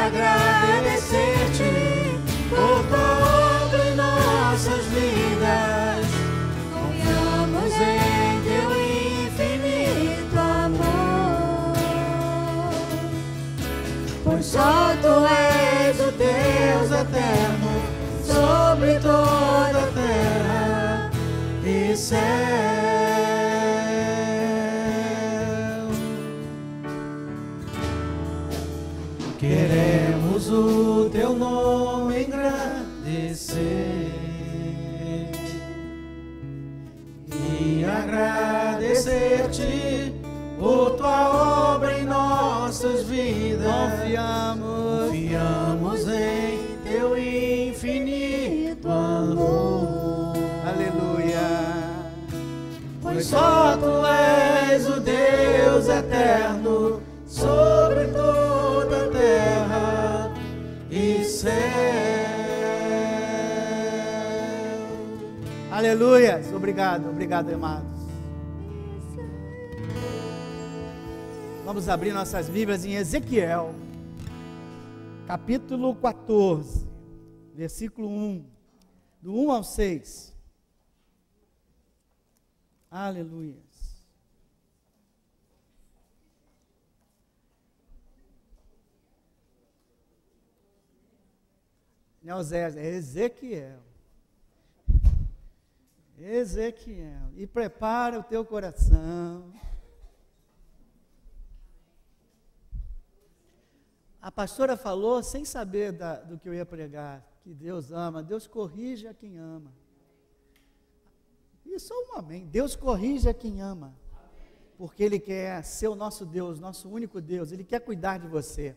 agradecer-te por tua obra em nossas vidas. Confiamos em teu infinito amor, pois só tu és o Deus eterno sobre toda a terra e céu. Queremos o teu nome engrandecer e agradecer-te por tua obra em nossas vidas. Confiamos em teu infinito amor. Aleluia. Pois só tu és o Deus eterno sobre toda a terra e céu. Aleluia. Obrigado, obrigado, amados. Vamos abrir nossas Bíblias em Ezequiel, capítulo 14, versículo 1, do 1 ao 6. Aleluia. Não é Oséias, é Ezequiel. Ezequiel. E prepara o teu coração. A pastora falou, sem saber do que eu ia pregar, que Deus ama, Deus corrige a quem ama. Isso é um amém. Deus corrige a quem ama. Porque Ele quer ser o nosso Deus, nosso único Deus. Ele quer cuidar de você.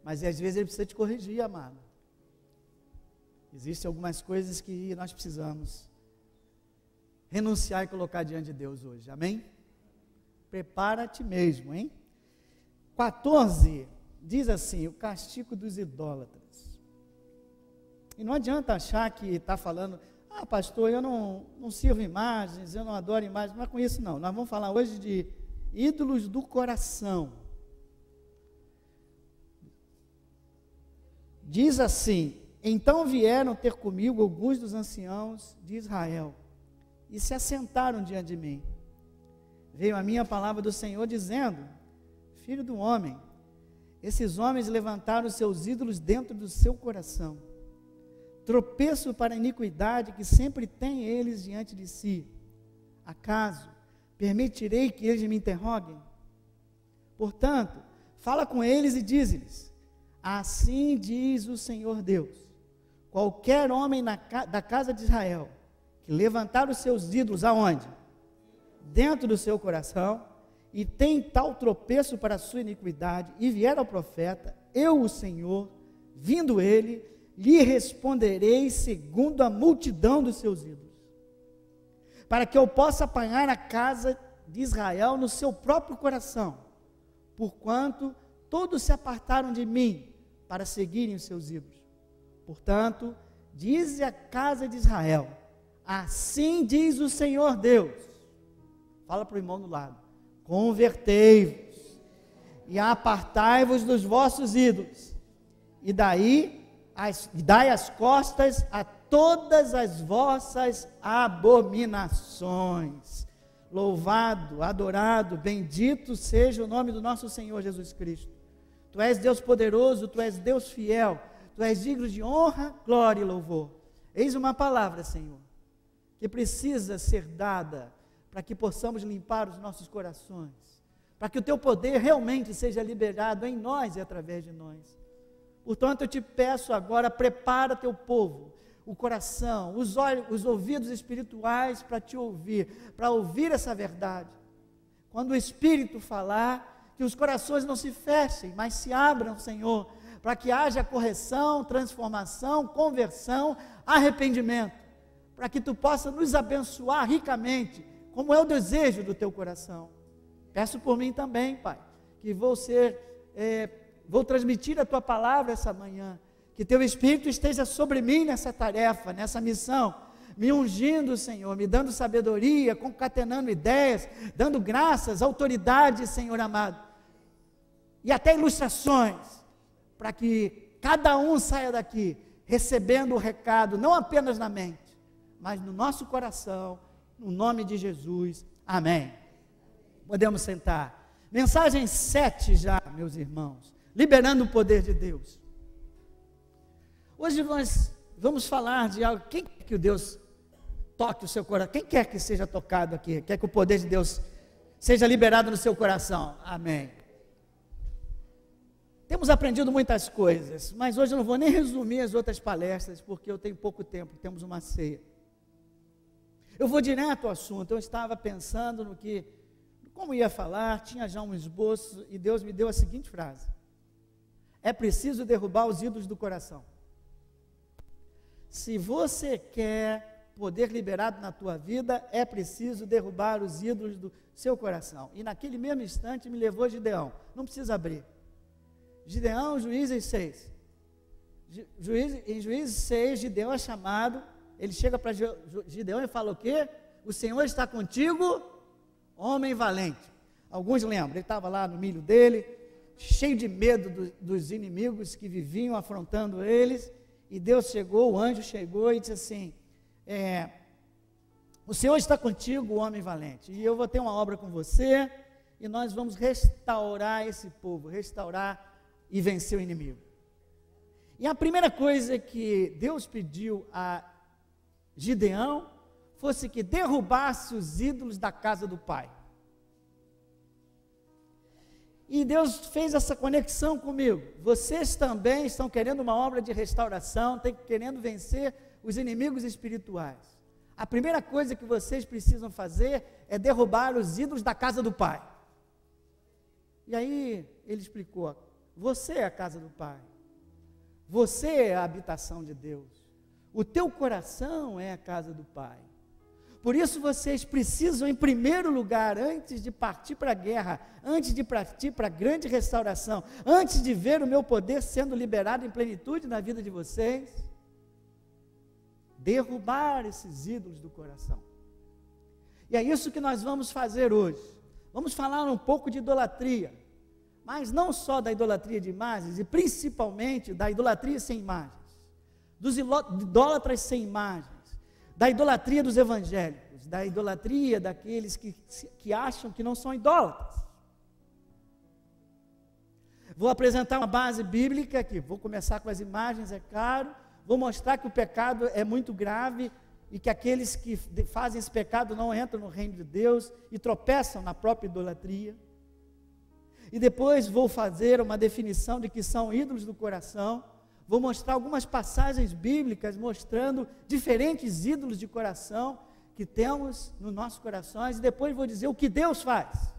Mas às vezes Ele precisa te corrigir, amado. Existem algumas coisas que nós precisamos renunciar e colocar diante de Deus hoje. Amém? Prepara-te mesmo, hein? 14, diz assim, o castigo dos idólatras. E não adianta achar que está falando, pastor, eu não sirvo imagens, eu não adoro imagens, não é com isso não. Nós vamos falar hoje de ídolos do coração. Diz assim, então vieram ter comigo alguns dos anciãos de Israel, e se assentaram diante de mim. Veio a mim a palavra do Senhor dizendo, filho do homem, esses homens levantaram seus ídolos dentro do seu coração, tropeço para a iniquidade que sempre têm eles diante de si. Acaso permitirei que eles me interroguem? Portanto, fala com eles e diz-lhes, assim diz o Senhor Deus, qualquer homem da casa de Israel, que levantar os seus ídolos aonde? Dentro do seu coração, e tem tal tropeço para a sua iniquidade, e vier ao profeta, eu, o Senhor, vindo ele, lhe responderei segundo a multidão dos seus ídolos, para que eu possa apanhar a casa de Israel no seu próprio coração, porquanto todos se apartaram de mim, para seguirem os seus ídolos. Portanto, diz a casa de Israel, assim diz o Senhor Deus, fala para o irmão do lado, convertei-vos, e apartai-vos dos vossos ídolos, e dai as costas a todas as vossas abominações. Louvado, adorado, bendito seja o nome do nosso Senhor Jesus Cristo. Tu és Deus poderoso, Tu és Deus fiel, Tu és digno de honra, glória e louvor. Eis uma palavra, Senhor, que precisa ser dada para que possamos limpar os nossos corações, para que o Teu poder realmente seja liberado em nós e através de nós. Portanto, eu te peço agora, prepara Teu povo, o coração, os olhos, os ouvidos espirituais para te ouvir, para ouvir essa verdade. Quando o Espírito falar, que os corações não se fechem, mas se abram, Senhor, para que haja correção, transformação, conversão, arrependimento, para que Tu possa nos abençoar ricamente, como é o desejo do Teu coração. Peço por mim também, Pai, que vou transmitir a Tua palavra essa manhã, que Teu Espírito esteja sobre mim nessa tarefa, nessa missão, me ungindo, Senhor, me dando sabedoria, concatenando ideias, dando graças, autoridade, Senhor amado, e até ilustrações, para que cada um saia daqui recebendo o recado, não apenas na mente, mas no nosso coração, no nome de Jesus. Amém. Podemos sentar. Mensagem 7 já, meus irmãos. Liberando o poder de Deus. Hoje nós vamos falar de algo. Quem quer que o Deus toque o seu coração? Quem quer que seja tocado aqui? Quer que o poder de Deus seja liberado no seu coração? Amém. Temos aprendido muitas coisas, mas hoje eu não vou nem resumir as outras palestras, porque eu tenho pouco tempo, temos uma ceia. Eu vou direto ao assunto. Eu estava pensando no que, como ia falar, tinha já um esboço, e Deus me deu a seguinte frase: é preciso derrubar os ídolos do coração. Se você quer poder liberado na tua vida, é preciso derrubar os ídolos do seu coração. E naquele mesmo instante me levou Gideão. Não precisa abrir. Gideão, Juízes 6. Em Juízes 6, Gideão é chamado. Ele chega para Gideão e fala o quê? O Senhor está contigo, homem valente. Alguns lembram, ele estava lá no milho dele, cheio de medo dos inimigos que viviam afrontando eles, e Deus chegou, o anjo chegou e disse assim, o Senhor está contigo, homem valente, e eu vou ter uma obra com você, e nós vamos restaurar esse povo, restaurar e vencer o inimigo. E a primeira coisa que Deus pediu a Gideão fosse que derrubasse os ídolos da casa do pai. E Deus fez essa conexão comigo. Vocês também estão querendo uma obra de restauração, estão querendo vencer os inimigos espirituais. A primeira coisa que vocês precisam fazer é derrubar os ídolos da casa do pai. E aí ele explicou: você é a casa do pai, você é a habitação de Deus. O teu coração é a casa do Pai. Por isso vocês precisam, em primeiro lugar, antes de partir para a guerra, antes de partir para a grande restauração, antes de ver o meu poder sendo liberado em plenitude na vida de vocês, derrubar esses ídolos do coração. E é isso que nós vamos fazer hoje. Vamos falar um pouco de idolatria, mas não só da idolatria de imagens, e principalmente da idolatria sem imagens. Dos idólatras sem imagens, da idolatria dos evangélicos, da idolatria daqueles que acham que não são idólatras. Vou apresentar uma base bíblica aqui, vou começar com as imagens, é claro, vou mostrar que o pecado é muito grave e que aqueles que fazem esse pecado não entram no reino de Deus e tropeçam na própria idolatria. E depois vou fazer uma definição de que são ídolos do coração. Vou mostrar algumas passagens bíblicas mostrando diferentes ídolos de coração que temos nos nossos corações, e depois vou dizer o que Deus faz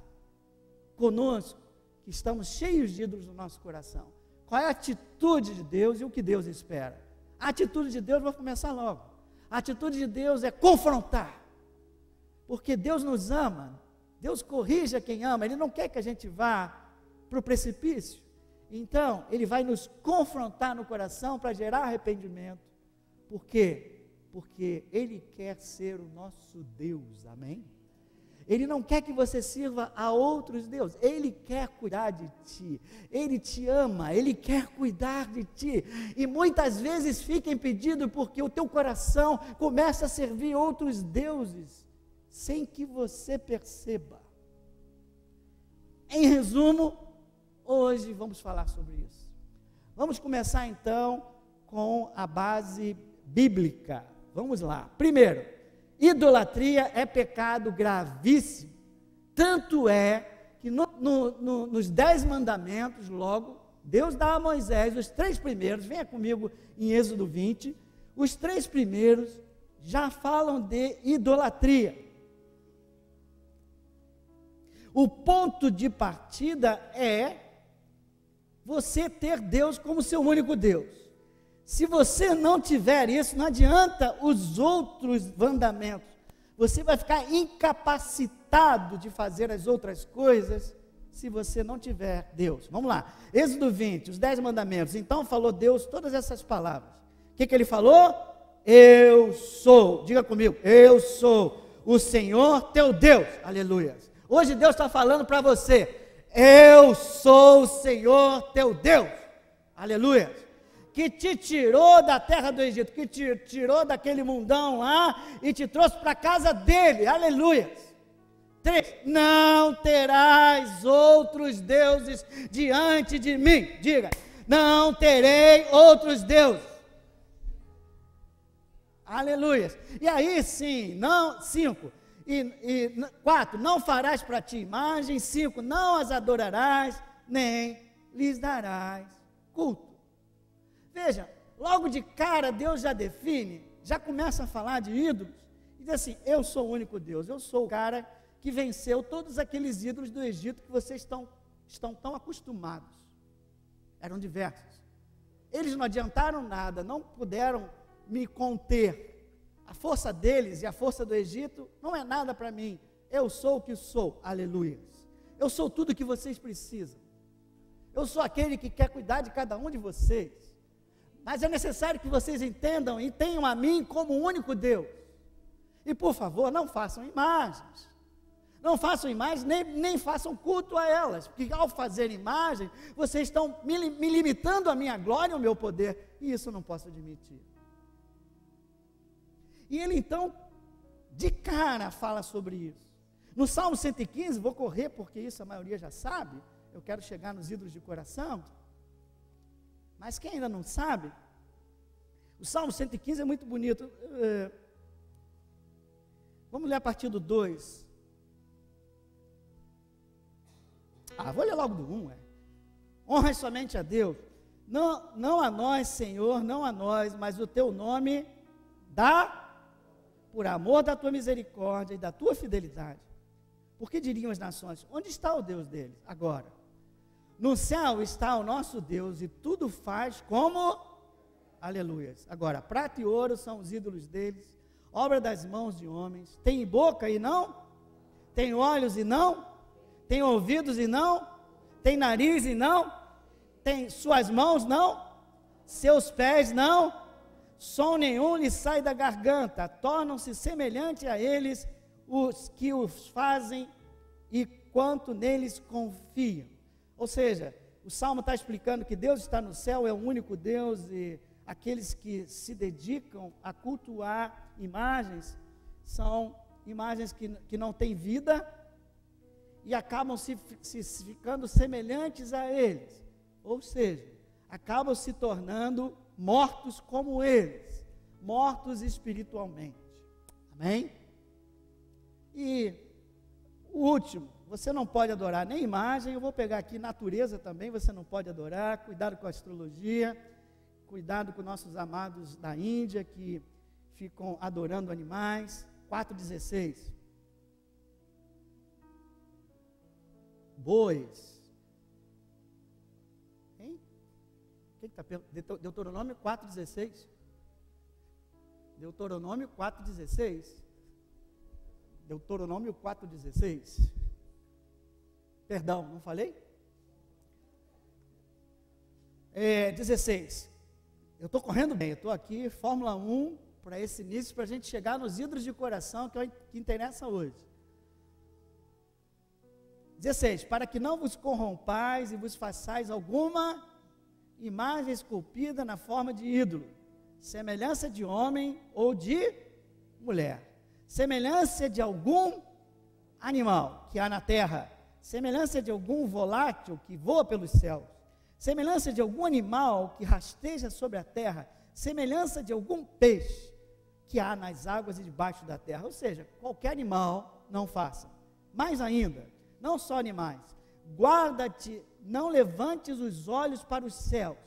conosco, que estamos cheios de ídolos no nosso coração. Qual é a atitude de Deus e o que Deus espera? A atitude de Deus, vou começar logo. A atitude de Deus é confrontar, porque Deus nos ama, Deus corrige a quem ama, Ele não quer que a gente vá para o precipício. Então, Ele vai nos confrontar no coração para gerar arrependimento. Por quê? Porque Ele quer ser o nosso Deus, amém? Ele não quer que você sirva a outros deuses, Ele quer cuidar de ti, Ele te ama, Ele quer cuidar de ti, e muitas vezes fica impedido porque o teu coração começa a servir outros deuses, sem que você perceba. Em resumo, hoje vamos falar sobre isso. Vamos começar então com a base bíblica. Vamos lá. Primeiro, idolatria é pecado gravíssimo. Tanto é que nos 10 mandamentos, logo, Deus dá a Moisés os 3 primeiros, venha comigo em Êxodo 20, os 3 primeiros já falam de idolatria. O ponto de partida é você ter Deus como seu único Deus. Se você não tiver isso, não adianta os outros mandamentos. Você vai ficar incapacitado de fazer as outras coisas se você não tiver Deus. Vamos lá. Êxodo 20, os 10 mandamentos. Então falou Deus todas essas palavras. O que Ele falou? Eu sou. Diga comigo. Eu sou o Senhor teu Deus. Aleluia. Hoje Deus está falando para você. Eu sou o Senhor teu Deus. Aleluia. Que te tirou da terra do Egito, que te tirou daquele mundão lá e te trouxe para a casa dele. Aleluia. 3. Não terás outros deuses diante de mim. Diga, não terei outros deuses. Aleluia. E aí sim, 5. E 4, não farás para ti imagem. 5, não as adorarás, nem lhes darás culto. Veja, logo de cara Deus já define, já começa a falar de ídolos, e diz assim, eu sou o único Deus, eu sou o cara que venceu todos aqueles ídolos do Egito que vocês estão tão acostumados. Eram diversos. Eles não adiantaram nada, não puderam me conter. A força deles e a força do Egito não é nada para mim. Eu sou o que sou, aleluia. Eu sou tudo o que vocês precisam. Eu sou aquele que quer cuidar de cada um de vocês. Mas é necessário que vocês entendam e tenham a mim como o único Deus. E por favor, não façam imagens. Não façam imagens, nem façam culto a elas. Porque ao fazer imagem, vocês estão me limitando a minha glória e o meu poder. E isso eu não posso admitir. E ele então, de cara, fala sobre isso. No Salmo 115, vou correr porque isso a maioria já sabe. Eu quero chegar nos ídolos de coração. Mas quem ainda não sabe, o Salmo 115 é muito bonito. Vamos ler a partir do 2. Vou ler logo do 1. Honra somente a Deus. Não a nós, Senhor, não a nós, mas o teu nome dá, por amor da tua misericórdia e da tua fidelidade. Porque diriam as nações, onde está o Deus deles? Agora. No céu está o nosso Deus e tudo faz como, aleluias. Agora, prata e ouro são os ídolos deles, obra das mãos de homens. Tem boca e não? Tem olhos e não? Tem ouvidos e não? Tem nariz e não? Tem suas mãos não? Seus pés não? Som nenhum lhe sai da garganta. Tornam-se semelhantes a eles os que os fazem e quanto neles confiam. Ou seja, o Salmo está explicando que Deus está no céu, é o único Deus, e aqueles que se dedicam a cultuar imagens, são imagens que não têm vida, e acabam se ficando semelhantes a eles, ou seja, acabam se tornando mortos como eles, mortos espiritualmente, amém? E o último, você não pode adorar nem imagem, eu vou pegar aqui natureza também, você não pode adorar, cuidado com a astrologia, cuidado com nossos amados da Índia, que ficam adorando animais. 4,16. Bois. Hein? Quem está perguntando? Deuteronômio 4,16. Deuteronômio 4,16. Deuteronômio 4,16. Perdão, não falei? 16. Eu estou correndo bem, eu estou aqui, Fórmula 1, para esse início, para a gente chegar nos ídolos de coração, que é o que interessa hoje. 16. Para que não vos corrompais e vos façais alguma imagem esculpida na forma de ídolo, semelhança de homem ou de mulher, semelhança de algum animal que há na terra, semelhança de algum volátil que voa pelos céus, semelhança de algum animal que rasteja sobre a terra, semelhança de algum peixe que há nas águas e debaixo da terra. Ou seja, qualquer animal não faça. Mais ainda, não só animais, guarda-te, não levantes os olhos para os céus,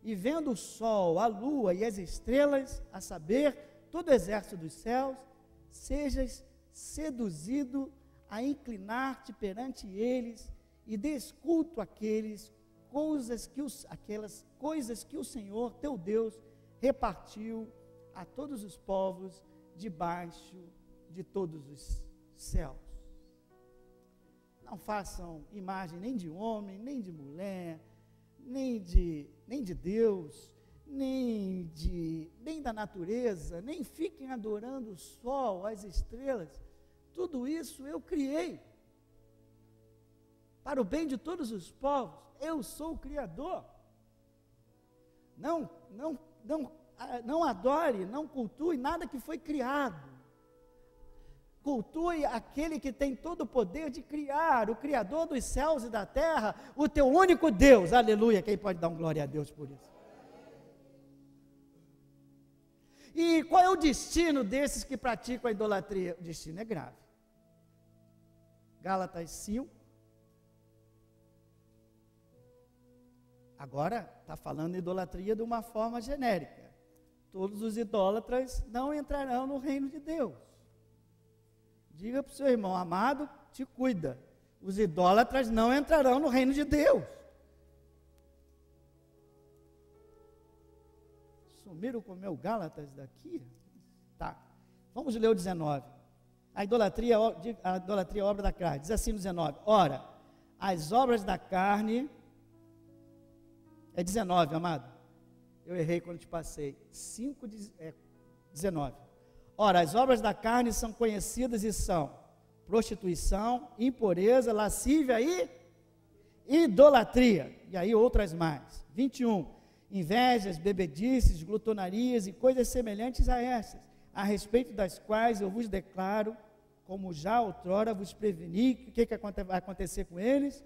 e vendo o sol, a lua e as estrelas, a saber, todo o exército dos céus, sejas seduzido a inclinar-te perante eles e des culto aquelas coisas que o Senhor teu Deus repartiu a todos os povos debaixo de todos os céus. Não façam imagem nem de homem, nem de mulher, nem de Deus, nem da natureza, nem fiquem adorando o sol, as estrelas. Tudo isso eu criei para o bem de todos os povos. Eu sou o Criador. não adore, não cultue nada que foi criado. Cultue aquele que tem todo o poder de criar, o Criador dos céus e da terra, o teu único Deus. Aleluia, quem pode dar um glória a Deus por isso? E qual é o destino desses que praticam a idolatria? O destino é grave. Gálatas 5. Agora está falando de idolatria de uma forma genérica. Todos os idólatras não entrarão no reino de Deus. Diga para o seu irmão, amado, te cuida. Os idólatras não entrarão no reino de Deus. Sumiram com o meu Gálatas daqui? Tá. Vamos ler o 19. A idolatria é obra da carne. Diz assim no 19. Ora, as obras da carne... É 19, amado. Eu errei quando te passei. 19. Ora, as obras da carne são conhecidas e são prostituição, impureza, lascívia e idolatria. E aí outras mais. 21. Invejas, bebedices, glutonarias e coisas semelhantes a essas, a respeito das quais eu vos declaro, como já outrora vos preveni, o que vai acontecer com eles?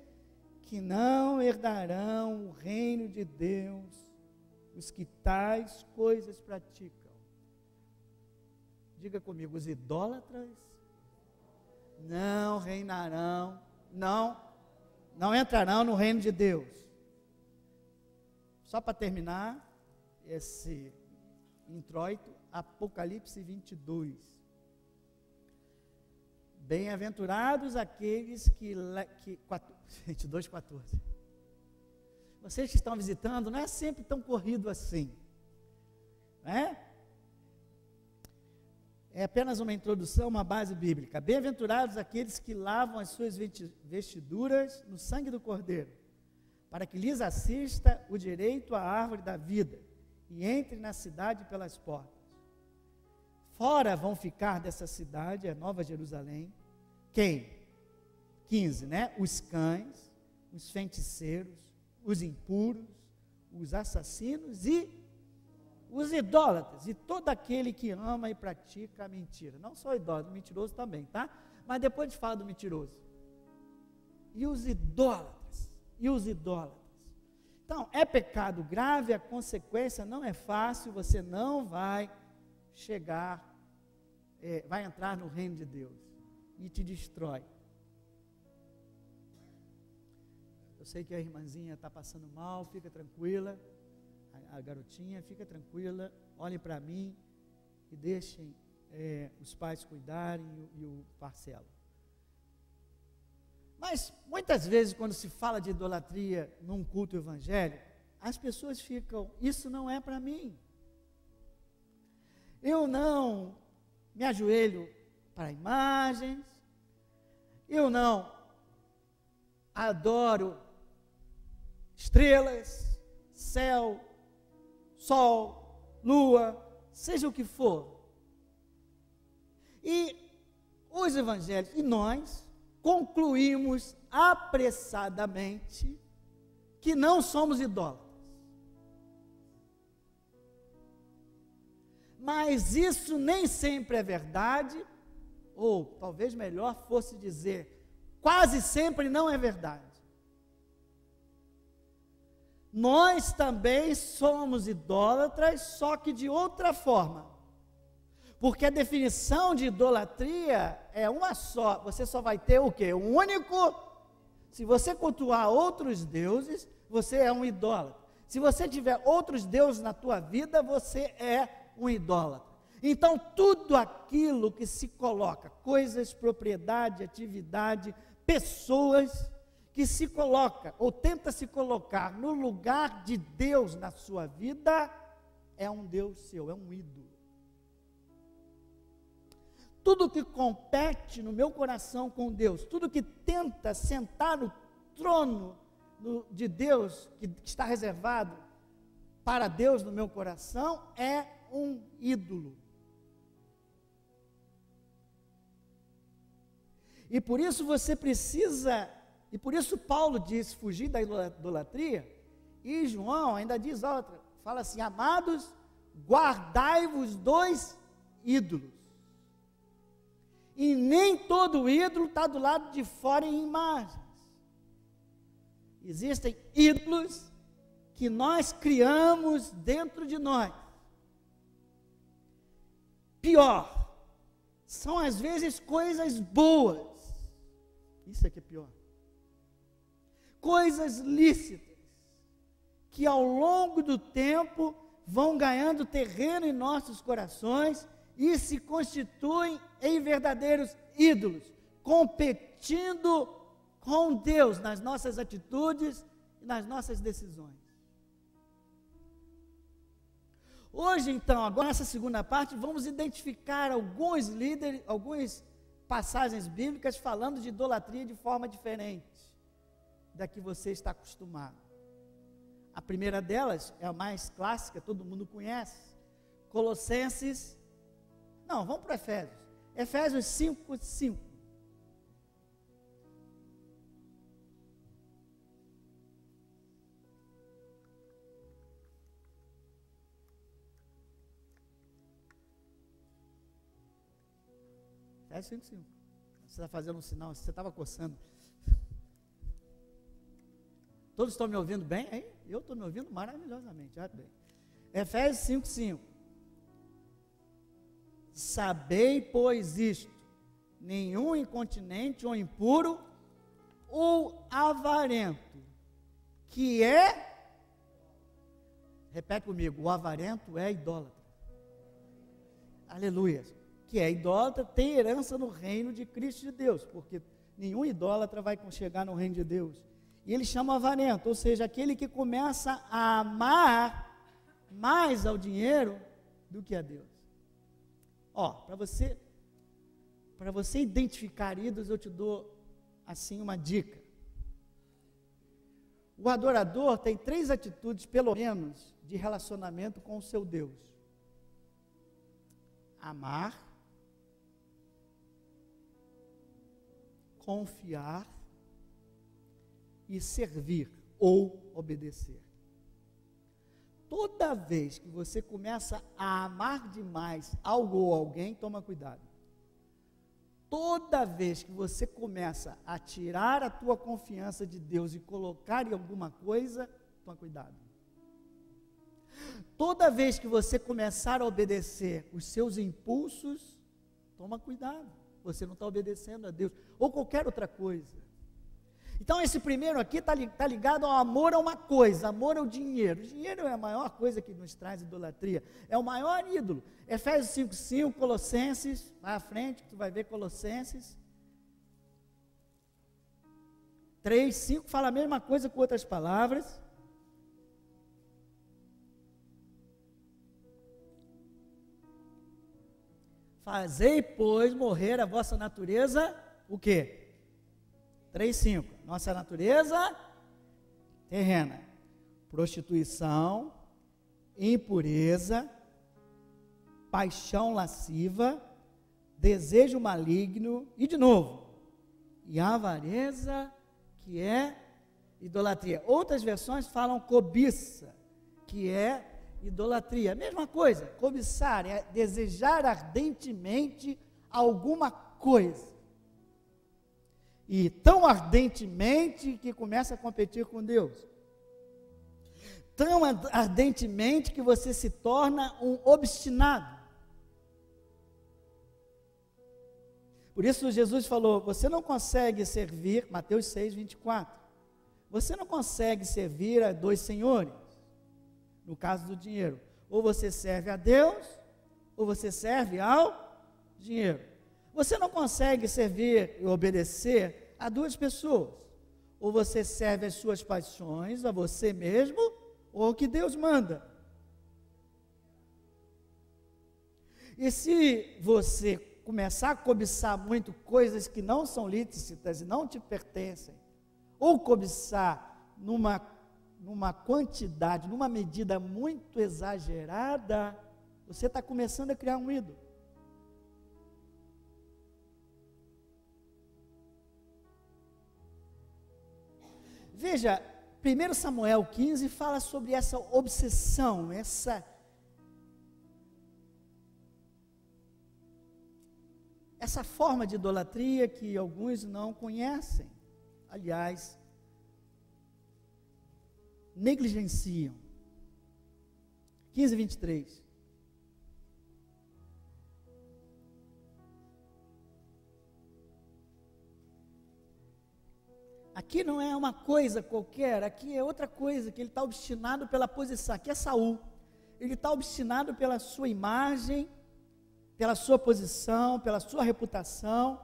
Que não herdarão o reino de Deus os que tais coisas praticam. Diga comigo, os idólatras não reinarão, não entrarão no reino de Deus. Só para terminar esse introito, Apocalipse 22. Bem-aventurados aqueles que 22:14. Vocês que estão visitando, não é sempre tão corrido assim, né? É apenas uma introdução, uma base bíblica. Bem-aventurados aqueles que lavam as suas vestiduras no sangue do Cordeiro, para que lhes assista o direito à árvore da vida e entre na cidade pelas portas. Fora vão ficar dessa cidade, a Nova Jerusalém, quem? 15, né? Os cães, os feiticeiros, os impuros, os assassinos e os idólatras, e todo aquele que ama e pratica a mentira. Não só idólatra, mentiroso também, tá? Mas depois a gente fala do mentiroso. E os idólatras, Então, é pecado grave, a consequência não é fácil, você não vai chegar, vai entrar no reino de Deus, e te destrói. Eu sei que a irmãzinha está passando mal, fica tranquila, a garotinha, fica tranquila, olhem para mim e deixem os pais cuidarem e o Marcelo. Mas, muitas vezes, quando se fala de idolatria num culto evangélico, as pessoas ficam, isso não é para mim. Eu não me ajoelho para imagens, eu não adoro estrelas, céu, sol, lua, seja o que for. E os evangélicos, e nós, concluímos apressadamente que não somos idólatras. Mas isso nem sempre é verdade, ou talvez melhor fosse dizer, quase sempre não é verdade. Nós também somos idólatras, só que de outra forma. Porque a definição de idolatria é uma só. Você só vai ter o quê? Um único. Se você cultuar outros deuses, você é um idólatra. Se você tiver outros deuses na tua vida, você é um idólatra. Então, tudo aquilo que se coloca, coisas, propriedade, atividade, pessoas, que se coloca ou tenta se colocar no lugar de Deus na sua vida, é um Deus seu, é um ídolo. Tudo que compete no meu coração com Deus, tudo que tenta sentar no trono de Deus, que está reservado para Deus no meu coração, é um ídolo. E por isso você precisa, e por isso Paulo diz, fugir da idolatria, e João ainda diz outra, fala assim: amados, guardai-vos dos ídolos. E nem todo ídolo está do lado de fora em imagens. Existem ídolos que nós criamos dentro de nós. Pior, são às vezes coisas boas. Isso é que é pior. Coisas lícitas, que ao longo do tempo vão ganhando terreno em nossos corações e se constituem em verdadeiros ídolos, competindo com Deus nas nossas atitudes e nas nossas decisões. Hoje, então, agora nessa segunda parte, vamos identificar alguns líderes, algumas passagens bíblicas falando de idolatria de forma diferente da que você está acostumado. A primeira delas é a mais clássica, todo mundo conhece. Colossenses, não, vamos para Efésios. Efésios 5:5. Efésios 5:5. Você está fazendo um sinal, você estava coçando. Todos estão me ouvindo bem? Hein? Eu estou me ouvindo maravilhosamente. Já bem. Efésios 5:5. Sabei, pois, isto: nenhum incontinente ou impuro ou avarento, que é, repete comigo, o avarento é idólatra. Aleluia. Que é idólatra, tem herança no reino de Cristo de Deus, porque nenhum idólatra vai chegar no reino de Deus. E ele chama avarento, ou seja, aquele que começa a amar mais ao dinheiro do que a Deus. Ó, para você identificar ídolos, eu te dou assim uma dica. O adorador tem 3 atitudes, pelo menos, de relacionamento com o seu Deus: amar, confiar e servir ou obedecer. Toda vez que você começa a amar demais algo ou alguém, toma cuidado. Toda vez que você começa a tirar a tua confiança de Deus e colocar em alguma coisa, toma cuidado. Toda vez que você começar a obedecer os seus impulsos, toma cuidado. Você não está obedecendo a Deus ou qualquer outra coisa. Então esse primeiro aqui está ligado ao amor a uma coisa, amor ao dinheiro. O dinheiro é a maior coisa que nos traz idolatria, é o maior ídolo. Efésios 5:5, Colossenses, vai à frente que tu vai ver Colossenses 3:5, fala a mesma coisa com outras palavras. Fazei, pois, morrer a vossa natureza, o quê? 3:5, nossa natureza terrena, prostituição, impureza, paixão lasciva, desejo maligno, e de novo, e avareza, que é idolatria. Outras versões falam cobiça, que é idolatria. Mesma coisa, cobiçar é desejar ardentemente alguma coisa. E tão ardentemente que começa a competir com Deus. Tão ardentemente que você se torna um obstinado. Por isso Jesus falou, você não consegue servir, Mateus 6:24, você não consegue servir a 2 senhores, no caso do dinheiro. Ou você serve a Deus, ou você serve ao dinheiro. Você não consegue servir e obedecer a 2 pessoas. Ou você serve as suas paixões, a você mesmo, ou ao que Deus manda. E se você começar a cobiçar muito coisas que não são lícitas e não te pertencem, ou cobiçar numa quantidade, numa medida muito exagerada, você está começando a criar um ídolo. Veja, 1 Samuel 15 fala sobre essa obsessão, essa forma de idolatria que alguns não conhecem, aliás, negligenciam. 15, 23. Aqui não é uma coisa qualquer, aqui é outra coisa, que ele está obstinado pela posição. Aqui é Saul, ele está obstinado pela sua imagem, pela sua posição, pela sua reputação,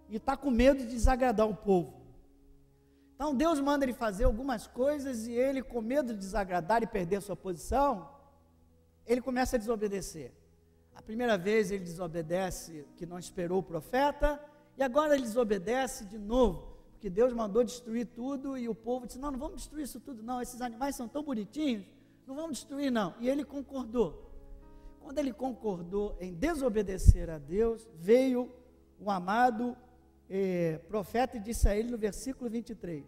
e está com medo de desagradar o povo. Então Deus manda ele fazer algumas coisas, e ele, com medo de desagradar e perder a sua posição, ele começa a desobedecer. A primeira vez ele desobedece, que não esperou o profeta, e agora ele desobedece de novo, porque Deus mandou destruir tudo, e o povo disse, não vamos destruir isso tudo não, esses animais são tão bonitinhos, não vamos destruir não, e ele concordou. Quando ele concordou em desobedecer a Deus, veio o amado profeta e disse a ele no versículo 23,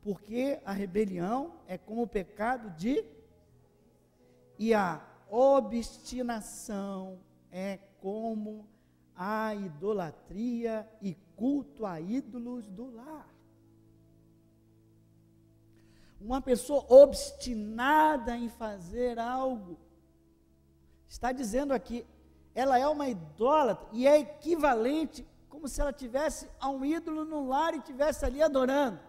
porque a rebelião é como o pecado e a obstinação é como a idolatria e culto a ídolos do lar. Uma pessoa obstinada em fazer algo, está dizendo aqui, ela é uma idólatra e é equivalente, como se ela tivesse a um ídolo no lar e estivesse ali adorando,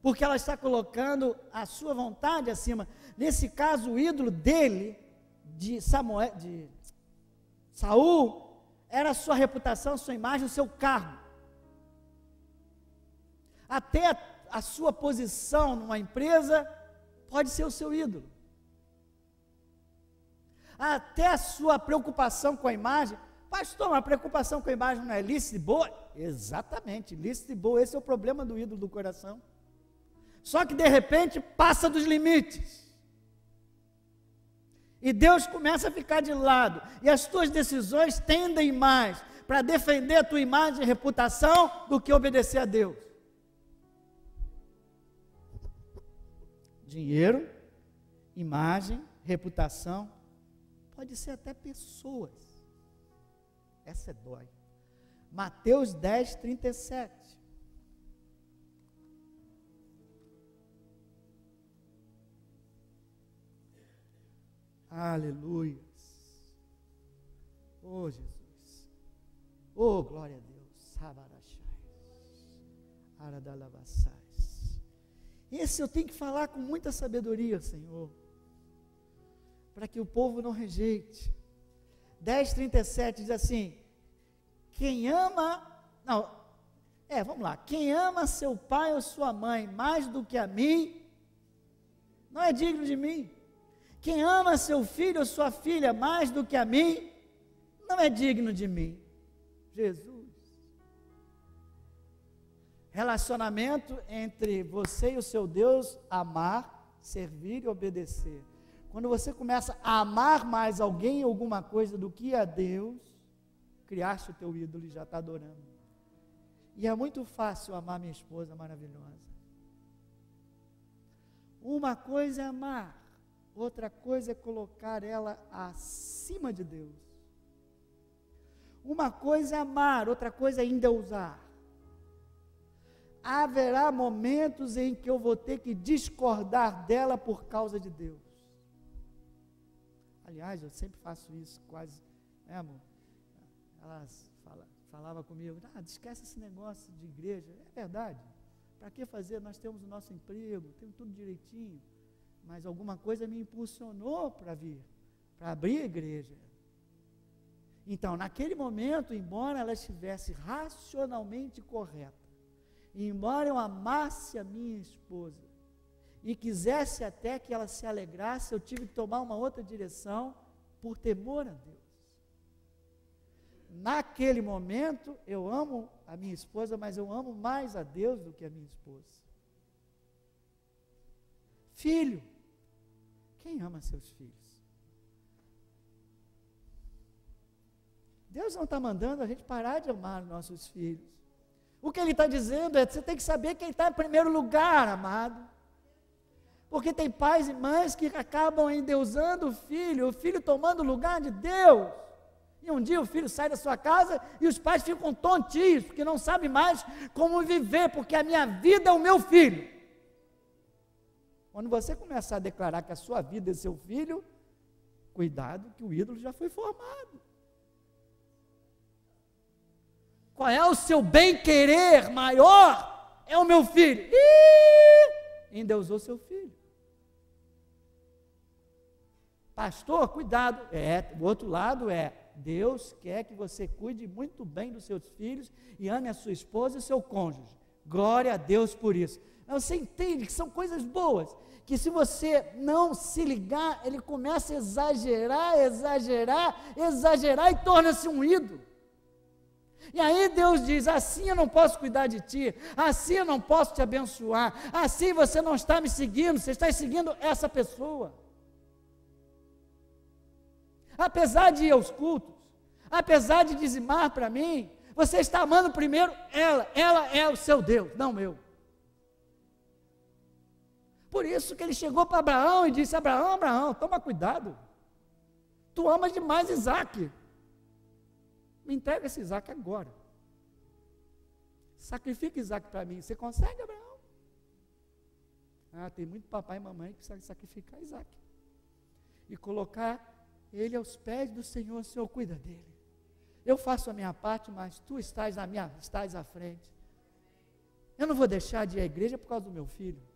porque ela está colocando a sua vontade acima. Nesse caso, o ídolo dele, de Saul, era a sua reputação, a sua imagem, o seu cargo. Até a sua posição numa empresa pode ser o seu ídolo. Até a sua preocupação com a imagem. Pastor, mas a preocupação com a imagem não é lícita e boa? Exatamente, lícita e boa, esse é o problema do ídolo do coração. Só que de repente passa dos limites. E Deus começa a ficar de lado, e as tuas decisões tendem mais para defender a tua imagem e reputação do que obedecer a Deus. Dinheiro, imagem, reputação, pode ser até pessoas. Essa dói. Mateus 10, 37. Aleluia. Oh Jesus. Oh glória a Deus. Esse eu tenho que falar com muita sabedoria, Senhor, para que o povo não rejeite. 10:37 diz assim: quem ama, vamos lá, quem ama seu pai ou sua mãe mais do que a mim, não é digno de mim. Quem ama seu filho ou sua filha mais do que a mim, não é digno de mim. Jesus. Relacionamento entre você e o seu Deus, amar, servir e obedecer. Quando você começa a amar mais alguém ou alguma coisa do que a Deus, criaste o teu ídolo e já está adorando. E é muito fácil amar minha esposa maravilhosa. Uma coisa é amar, outra coisa é colocar ela acima de Deus. Uma coisa é amar, outra coisa é endeusar. Haverá momentos em que eu vou ter que discordar dela por causa de Deus. Aliás, eu sempre faço isso, quase, né, amor? Elas falavam comigo, esquece esse negócio de igreja. É verdade, para que fazer? Nós temos o nosso emprego, temos tudo direitinho, mas alguma coisa me impulsionou para vir, para abrir a igreja. Então, naquele momento, embora ela estivesse racionalmente correta, embora eu amasse a minha esposa e quisesse até que ela se alegrasse, eu tive que tomar uma outra direção por temor a Deus. Naquele momento, eu amo a minha esposa, mas eu amo mais a Deus do que a minha esposa. Filho, quem ama seus filhos? Deus não está mandando a gente parar de amar nossos filhos. O que ele está dizendo é que você tem que saber quem está em primeiro lugar, amado. Porque tem pais e mães que acabam endeusando o filho tomando o lugar de Deus. E um dia o filho sai da sua casa e os pais ficam tontinhos, porque não sabem mais como viver, porque a minha vida é o meu filho. Quando você começar a declarar que a sua vida é seu filho, cuidado que o ídolo já foi formado. Qual é o seu bem-querer maior? É o meu filho. Endeusou seu filho. Pastor, cuidado. O outro lado é, Deus quer que você cuide muito bem dos seus filhos e ame a sua esposa e seu cônjuge. Glória a Deus por isso. Mas você entende que são coisas boas, que se você não se ligar, ele começa a exagerar e torna-se um ídolo. E aí Deus diz, assim eu não posso cuidar de ti, assim eu não posso te abençoar, assim você não está me seguindo, você está seguindo essa pessoa. Apesar de ir aos cultos, apesar de dizimar para mim, você está amando primeiro ela é o seu Deus, não eu. Por isso que ele chegou para Abraão e disse, Abraão, toma cuidado, tu amas demais Isaac, me entrega esse Isaac agora, sacrifica Isaac para mim, você consegue, Abraão? Tem muito papai e mamãe que precisam sacrificar Isaac, e colocar ele aos pés do Senhor, o Senhor cuida dele, eu faço a minha parte, mas tu estás à frente, eu não vou deixar de ir à igreja por causa do meu filho,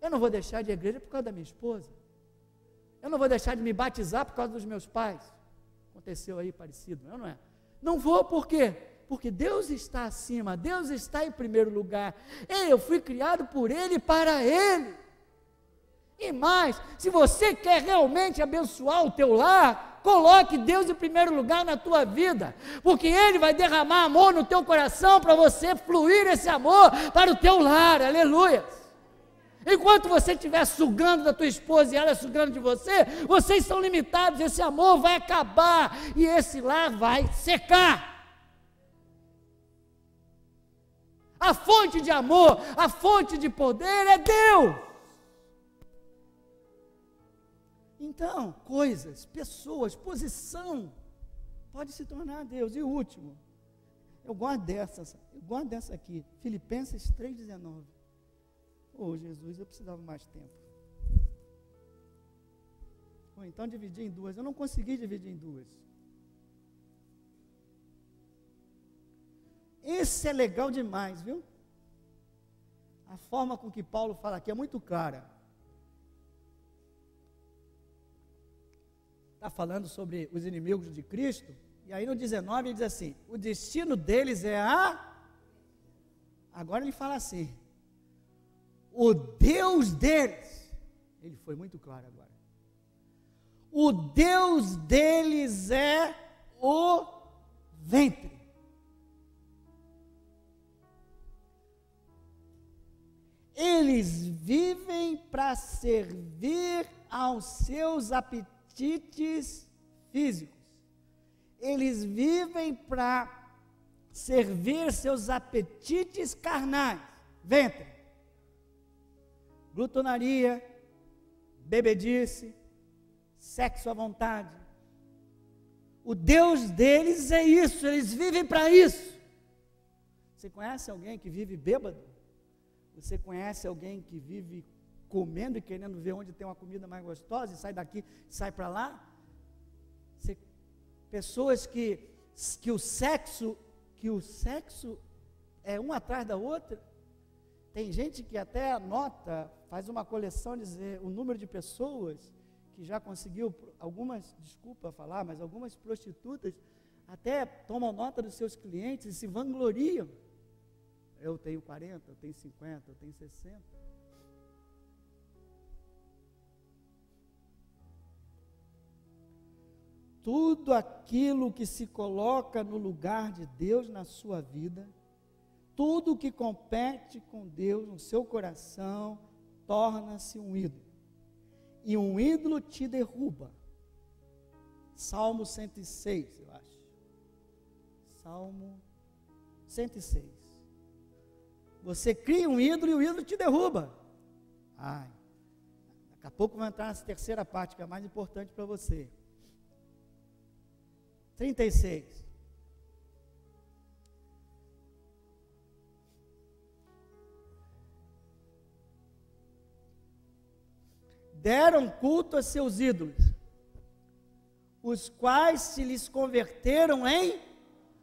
eu não vou deixar de ir à igreja por causa da minha esposa, eu não vou deixar de me batizar por causa dos meus pais, aconteceu aí parecido, não é? Não vou, por quê? Porque Deus está acima, Deus está em primeiro lugar, eu fui criado por Ele e para Ele. E mais, se você quer realmente abençoar o teu lar, coloque Deus em primeiro lugar na tua vida, porque Ele vai derramar amor no teu coração para você fluir esse amor para o teu lar, aleluia. Enquanto você estiver sugando da tua esposa e ela sugando de você, vocês são limitados, esse amor vai acabar e esse lar vai secar. A fonte de amor, a fonte de poder é Deus. Então, coisas, pessoas, posição, pode se tornar Deus. E o último, eu gosto dessa aqui, Filipenses 3,19. Jesus, eu precisava mais tempo. Então dividi em duas, eu não consegui dividir em duas. Esse é legal demais, viu? A forma com que Paulo fala aqui é muito clara. Está falando sobre os inimigos de Cristo, e aí no 19 ele diz assim, o destino deles é agora ele fala assim, o Deus deles, ele foi muito claro agora, o Deus deles é o ventre. Eles vivem para servir aos seus apetites físicos. Eles vivem para servir seus apetites carnais. Ventre. Glutonaria, bebedice, sexo à vontade. O Deus deles é isso, eles vivem para isso. Você conhece alguém que vive bêbado? Você conhece alguém que vive comendo e querendo ver onde tem uma comida mais gostosa e sai daqui, sai para lá? Pessoas que o sexo é uma atrás da outra. Tem gente que até anota, faz uma coleção, dizer o número de pessoas que já conseguiu, algumas, desculpa falar, mas algumas prostitutas até tomam nota dos seus clientes e se vangloriam. Eu tenho 40, eu tenho 50, eu tenho 60. Tudo aquilo que se coloca no lugar de Deus na sua vida, tudo que compete com Deus no seu coração, torna-se um ídolo. E um ídolo te derruba. Salmo 106, eu acho. Salmo 106. Você cria um ídolo e o ídolo te derruba. Ai, daqui a pouco vai entrar nessa terceira parte, que é a mais importante para você. 36. Deram culto a seus ídolos, os quais se lhes converteram em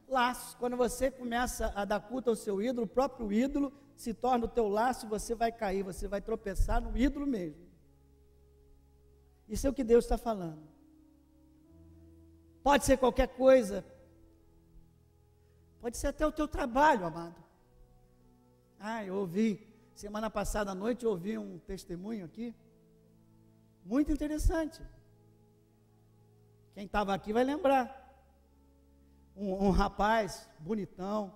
laços. Quando você começa a dar culto ao seu ídolo, o próprio ídolo se torna o teu laço e você vai cair, você vai tropeçar no ídolo mesmo. Isso é o que Deus está falando. Pode ser qualquer coisa, pode ser até o teu trabalho, amado. Eu ouvi, semana passada à noite, eu ouvi um testemunho aqui, muito interessante. Quem estava aqui vai lembrar. Um rapaz bonitão,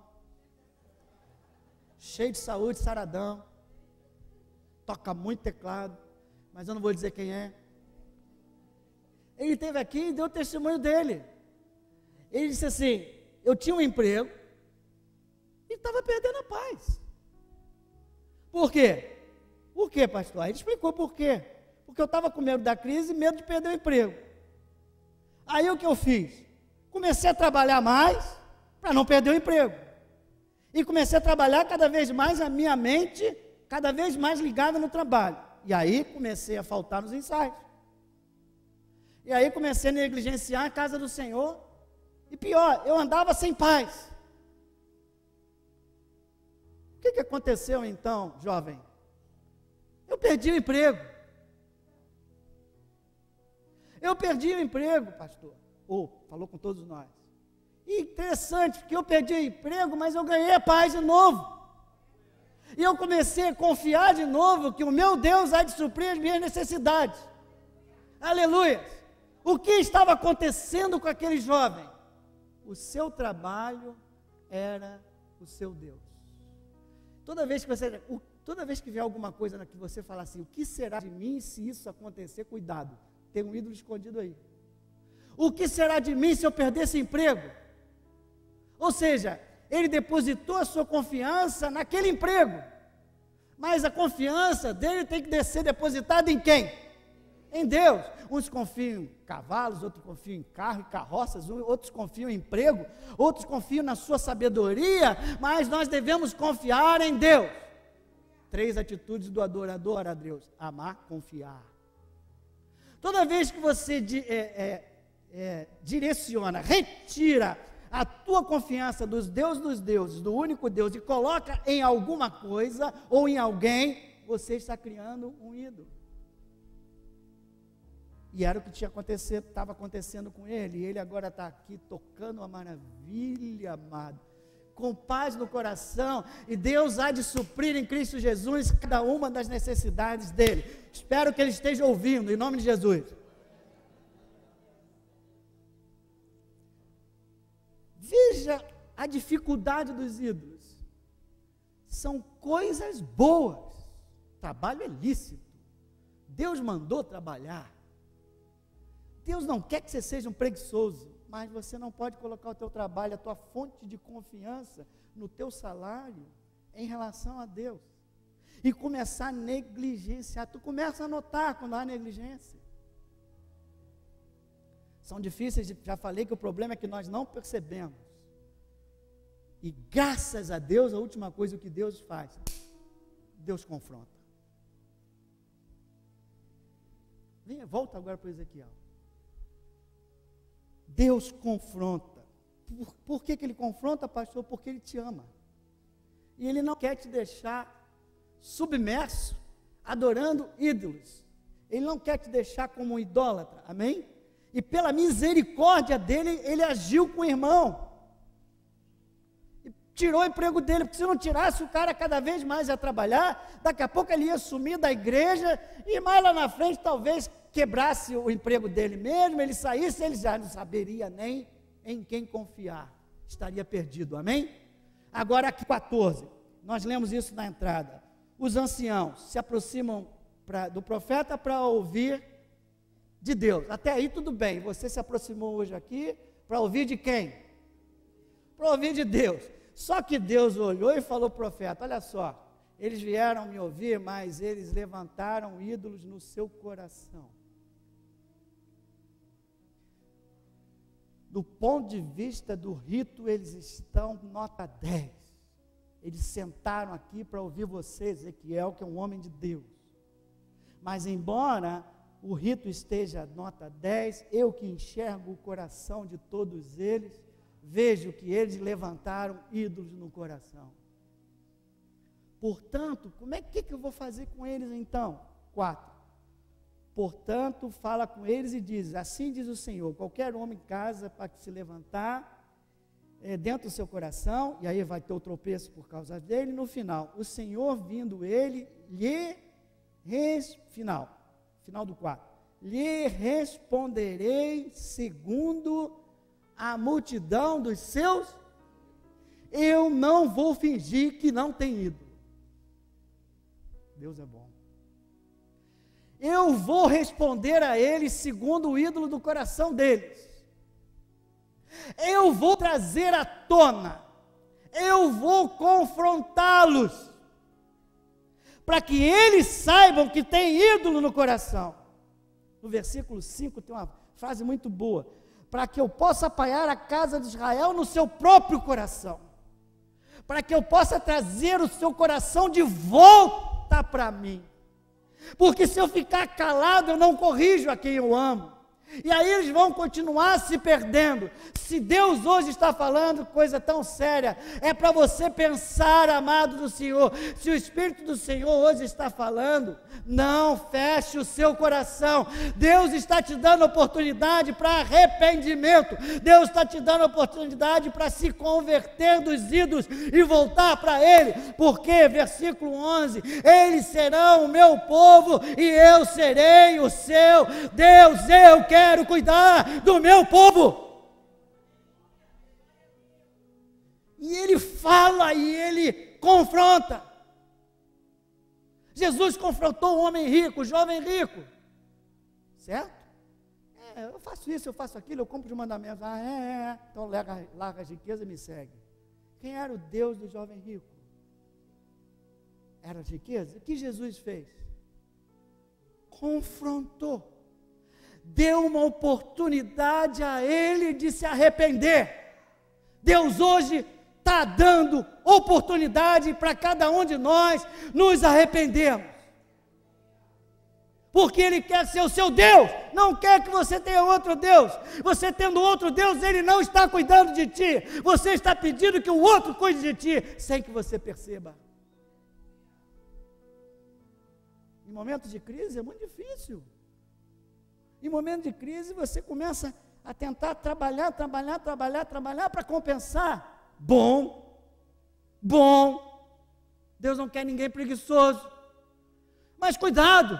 cheio de saúde, saradão, toca muito teclado, mas eu não vou dizer quem é. Ele esteve aqui e deu o testemunho dele. Ele disse assim: eu tinha um emprego e estava perdendo a paz. Por quê? Por quê, pastor? Ele explicou por quê. Porque eu estava com medo da crise e medo de perder o emprego. Aí o que eu fiz? Comecei a trabalhar mais para não perder o emprego. E comecei a trabalhar cada vez mais a minha mente, cada vez mais ligada no trabalho. E aí comecei a faltar nos ensaios. E aí comecei a negligenciar a casa do Senhor. E pior, eu andava sem paz. O que aconteceu então, jovem? Eu perdi o emprego. Eu perdi o emprego, pastor. Falou com todos nós. E interessante, porque eu perdi o emprego, mas eu ganhei a paz de novo. E eu comecei a confiar de novo que o meu Deus há de suprir as minhas necessidades. Aleluia! O que estava acontecendo com aquele jovem? O seu trabalho era o seu Deus. Toda vez que vier alguma coisa que você fala assim, o que será de mim se isso acontecer? Cuidado, tem um ídolo escondido aí. O que será de mim se eu perder esse emprego? Ou seja, ele depositou a sua confiança naquele emprego, mas a confiança dele tem que ser depositada em quem? Em Deus. Uns confiam em cavalos, outros confiam em carro e carroças, outros confiam em emprego, outros confiam na sua sabedoria, mas nós devemos confiar em Deus. 3 atitudes do adorador a Deus: amar, confiar. Toda vez que você direciona, retira a tua confiança dos deuses, do único Deus, e coloca em alguma coisa ou em alguém, você está criando um ídolo. E era o que estava acontecendo com ele, e ele agora está aqui tocando uma maravilha, amado, com paz no coração, e Deus há de suprir em Cristo Jesus cada uma das necessidades dele. Espero que ele esteja ouvindo, em nome de Jesus. Veja a dificuldade dos ídolos. São coisas boas. Trabalho é lícito. Deus mandou trabalhar. Deus não quer que você seja um preguiçoso, mas você não pode colocar o teu trabalho, a tua fonte de confiança no teu salário em relação a Deus. E começar a negligenciar. Tu começa a notar quando há negligência. São difíceis, já falei que o problema é que nós não percebemos. E graças a Deus, a última coisa que Deus faz, Deus confronta. Volta agora para o Ezequiel. Deus confronta. Por que ele confronta, pastor? Porque ele te ama. E ele não quer te deixar submerso, adorando ídolos. Ele não quer te deixar como um idólatra, amém? E pela misericórdia dele, ele agiu com o irmão. E tirou o emprego dele, porque se não tirasse, o cara cada vez mais ia trabalhar, daqui a pouco ele ia sumir da igreja, e mais lá na frente talvez quebrasse o emprego dele mesmo, ele saísse, ele já não saberia nem em quem confiar, estaria perdido, amém? Agora aqui 14, nós lemos isso na entrada. Os anciãos se aproximam do profeta para ouvir de Deus. Até aí tudo bem, você se aproximou hoje aqui para ouvir de quem? Para ouvir de Deus. Só que Deus olhou e falou ao profeta, olha só, eles vieram me ouvir, mas eles levantaram ídolos no seu coração. Do ponto de vista do rito, eles estão nota 10. Eles sentaram aqui para ouvir você, Ezequiel, que é um homem de Deus. Mas embora o rito esteja nota 10, eu que enxergo o coração de todos eles, vejo que eles levantaram ídolos no coração. Portanto, como é que eu vou fazer com eles então? 4. Portanto, fala com eles e diz, assim diz o Senhor, qualquer homem em casa para se levantar dentro do seu coração, e aí vai ter o tropeço por causa dele, no final, o Senhor vindo ele, final do 4, lhe responderei segundo a multidão dos seus, eu não vou fingir que não tem ídolo. Deus é bom. Eu vou responder a eles segundo o ídolo do coração deles. Eu vou trazer à tona, eu vou confrontá-los, para que eles saibam que tem ídolo no coração. No versículo 5 tem uma frase muito boa, para que eu possa apanhar a casa de Israel no seu próprio coração, para que eu possa trazer o seu coração de volta para mim, porque se eu ficar calado, eu não corrijo a quem eu amo, e aí eles vão continuar se perdendo. Se Deus hoje está falando coisa tão séria, é para você pensar, amado do Senhor. Se o Espírito do Senhor hoje está falando, não feche o seu coração. Deus está te dando oportunidade para arrependimento. Deus está te dando oportunidade para se converter dos ídolos e voltar para Ele, porque, versículo 11, eles serão o meu povo e eu serei o seu Deus. Eu quero cuidar do meu povo. E ele fala e ele confronta. Jesus confrontou o homem rico, o jovem rico, certo? Eu faço isso, eu faço aquilo, eu cumpro os mandamentos. Então larga as riquezas e me segue. Quem era o Deus do jovem rico? Era as riquezas? O que Jesus fez? Confrontou. Deu uma oportunidade a ele de se arrepender. Deus hoje está dando oportunidade para cada um de nós nos arrependermos, porque Ele quer ser o seu Deus, não quer que você tenha outro Deus. Você tendo outro Deus, Ele não está cuidando de ti, você está pedindo que o outro cuide de ti, sem que você perceba. Em momentos de crise é muito difícil. Em momentos de crise você começa a tentar trabalhar para compensar. Bom, Deus não quer ninguém preguiçoso, mas cuidado,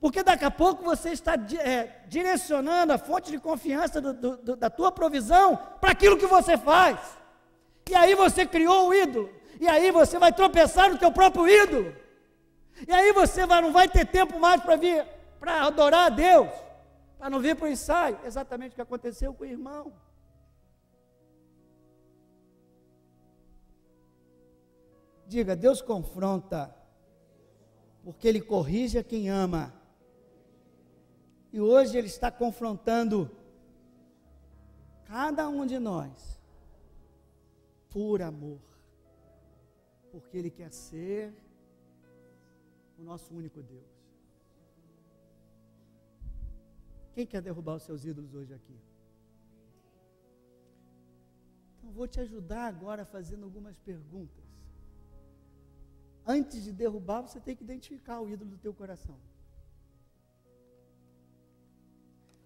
porque daqui a pouco você está direcionando a fonte de confiança da tua provisão para aquilo que você faz, e aí você criou o ídolo, e aí você vai tropeçar no teu próprio ídolo, e aí você não vai ter tempo mais para vir, para adorar a Deus, para não vir para o ensaio. Exatamente o que aconteceu com o irmão. Diga, Deus confronta, porque Ele corrige a quem ama. E hoje Ele está confrontando cada um de nós, por amor, porque Ele quer ser o nosso único Deus. Quem quer derrubar os seus ídolos hoje aqui? Então vou te ajudar agora fazendo algumas perguntas. Antes de derrubar, você tem que identificar o ídolo do teu coração.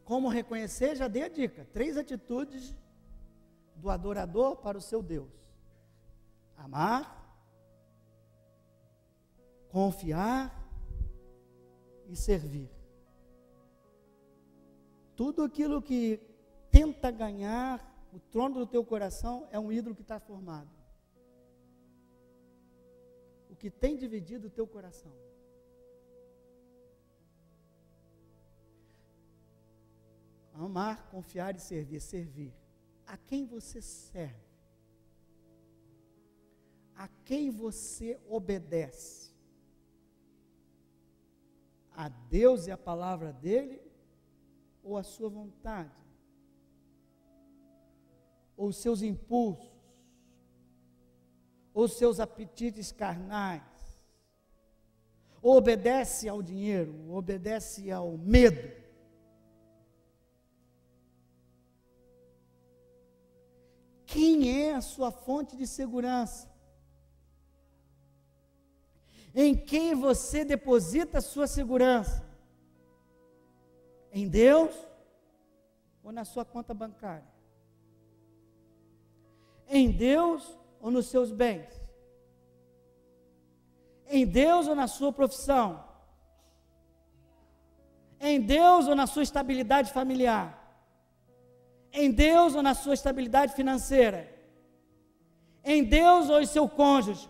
Como reconhecer? Já dei a dica. 3 atitudes do adorador para o seu Deus: amar, confiar e servir. Tudo aquilo que tenta ganhar o trono do teu coração é um ídolo que está formado. O que tem dividido o teu coração. Amar, confiar e servir. Servir. A quem você serve? a quem você obedece? A Deus e a palavra dele, ou a sua vontade? Ou os seus impulsos? Ou os seus apetites carnais? Ou obedece ao dinheiro? Ou obedece ao medo? Quem é a sua fonte de segurança? Em quem você deposita a sua segurança? Em Deus ou na sua conta bancária? Em Deus ou nos seus bens? Em Deus ou na sua profissão? Em Deus ou na sua estabilidade familiar? Em Deus ou na sua estabilidade financeira? Em Deus ou em seu cônjuge?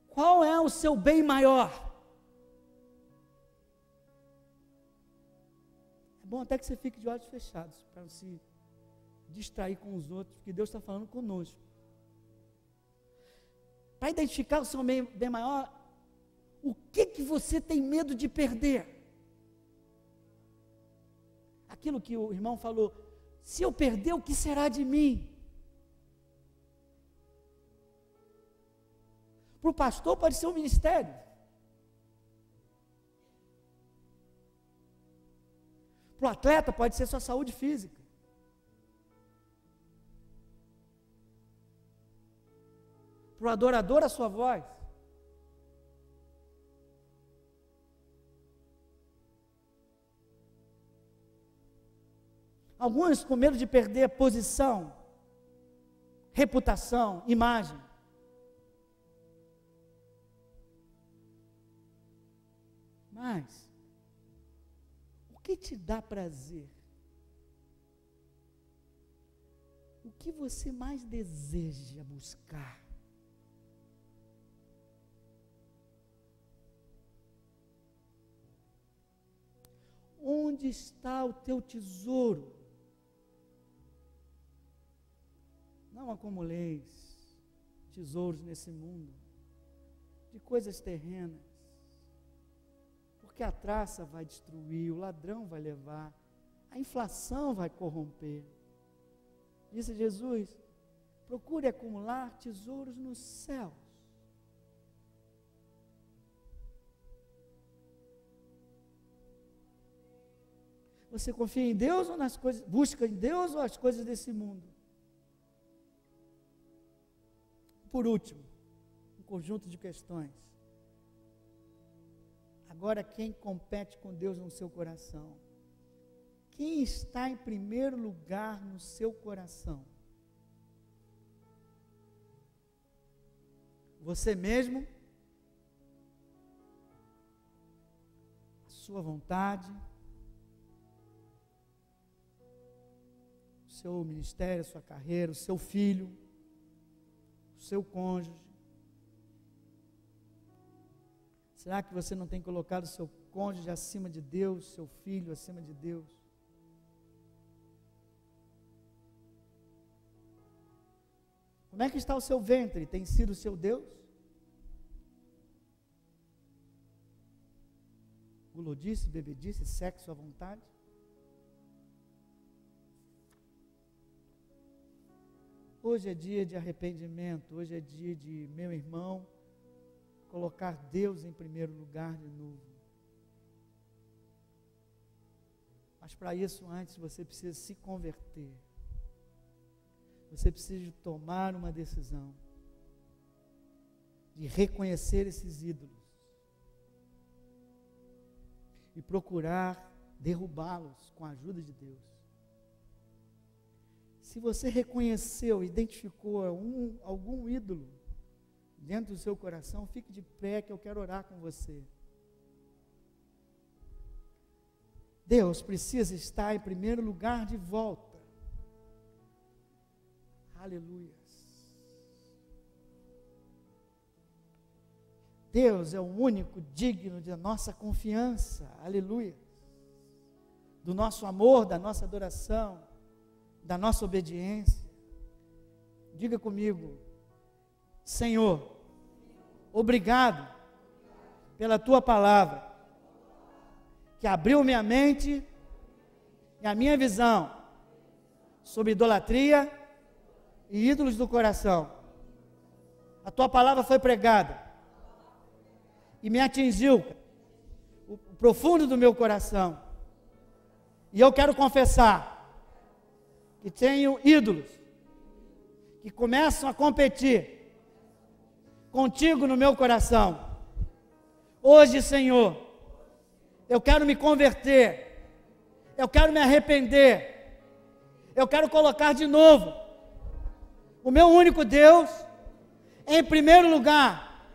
Qual é o seu bem maior? É bom até que você fique de olhos fechados, para não se distrair com os outros, porque Deus está falando conosco. Para identificar o seu bem maior, o que você tem medo de perder? Aquilo que o irmão falou, se eu perder, o que será de mim? Para o pastor pode ser um ministério. Para o atleta pode ser sua saúde física. Para o adorador a sua voz. Alguns com medo de perder posição, reputação, imagem. Mas, o que te dá prazer? O que você mais deseja buscar? Onde está o teu tesouro? Não acumuleis tesouros nesse mundo, de coisas terrenas, porque a traça vai destruir, o ladrão vai levar, a inflação vai corromper. Disse Jesus, procure acumular tesouros nos céus. Você confia em Deus ou nas coisas, busca em Deus ou as coisas desse mundo? Por último, um conjunto de questões. Agora, quem compete com Deus no seu coração? Quem está em primeiro lugar no seu coração? Você mesmo? A sua vontade? O seu ministério, a sua carreira, o seu filho? O seu cônjuge? Será que você não tem colocado o seu cônjuge acima de Deus, seu filho acima de Deus? Como é que está o seu ventre? Tem sido o seu Deus? Gulodice, bebedice, sexo à vontade? Hoje é dia de arrependimento, hoje é dia de, meu irmão, colocar Deus em primeiro lugar de novo. Mas para isso, antes, você precisa se converter. Você precisa tomar uma decisão de reconhecer esses ídolos e procurar derrubá-los com a ajuda de Deus. Se você reconheceu, identificou algum ídolo dentro do seu coração, fique de pé que eu quero orar com você. Deus precisa estar em primeiro lugar de volta. Aleluia. Deus é o único digno da nossa confiança. Aleluia. Do nosso amor, da nossa adoração. da nossa obediência. Diga comigo: Senhor, obrigado pela tua palavra, que abriu minha mente e a minha visão sobre idolatria e ídolos do coração. A tua palavra foi pregada e me atingiu o profundo do meu coração. E eu quero confessar que tenho ídolos que começam a competir contigo no meu coração. Hoje, Senhor, eu quero me converter, eu quero me arrepender, eu quero colocar de novo o meu único Deus em primeiro lugar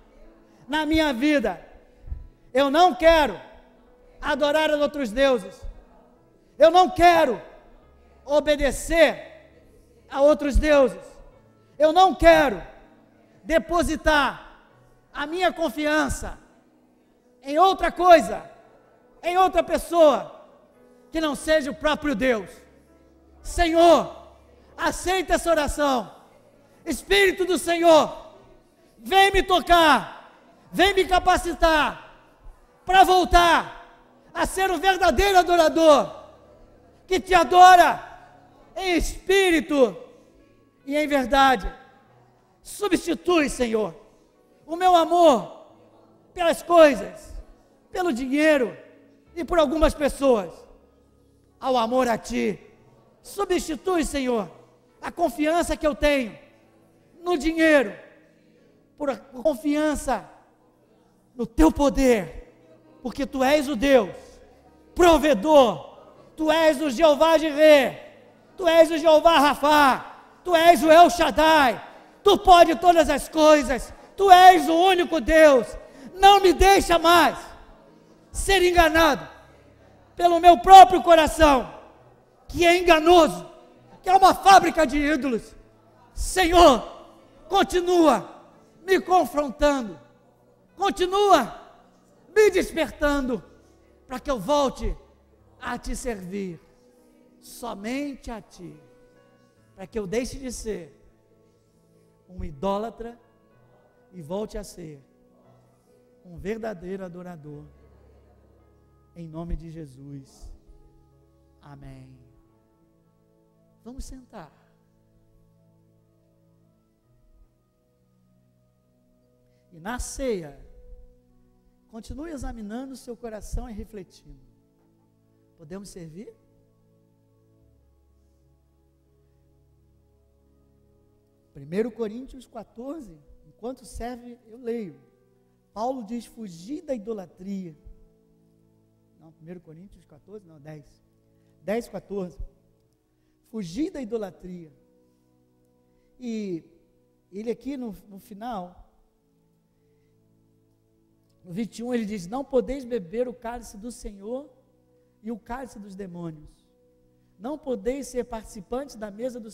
na minha vida. Eu não quero adorar a outros deuses, eu não quero obedecer a outros deuses, eu não quero depositar a minha confiança em outra coisa, em outra pessoa, que não seja o próprio Deus. Senhor, aceita essa oração. Espírito do Senhor, vem me tocar, vem me capacitar, para voltar a ser um verdadeiro adorador, que te adora em espírito e em verdade. Substitui, Senhor, o meu amor pelas coisas, pelo dinheiro e por algumas pessoas, ao amor a Ti. Substitui, Senhor, a confiança que eu tenho no dinheiro, por a confiança no Teu poder, porque Tu és o Deus provedor, Tu és o Jeová Jireh, Tu és o Jeová Rafá, Tu és o El Shaddai, Tu pode todas as coisas, Tu és o único Deus. Não me deixa mais ser enganado pelo meu próprio coração, que é enganoso, que é uma fábrica de ídolos. Senhor, continua me confrontando, continua me despertando, para que eu volte a Te servir, somente a Ti, para que eu deixe de ser um idólatra e volte a ser um verdadeiro adorador, em nome de Jesus, amém. Vamos sentar. E na ceia, continue examinando o seu coração e refletindo. Podemos servir? Primeiro Coríntios 14, enquanto serve, eu leio. Paulo diz: fugir da idolatria. Não, 1 Coríntios 14, não, 10. 10, 14. Fugir da idolatria. E ele aqui no final, no 21, ele diz: não podeis beber o cálice do Senhor e o cálice dos demônios. Não podeis ser participantes da mesa do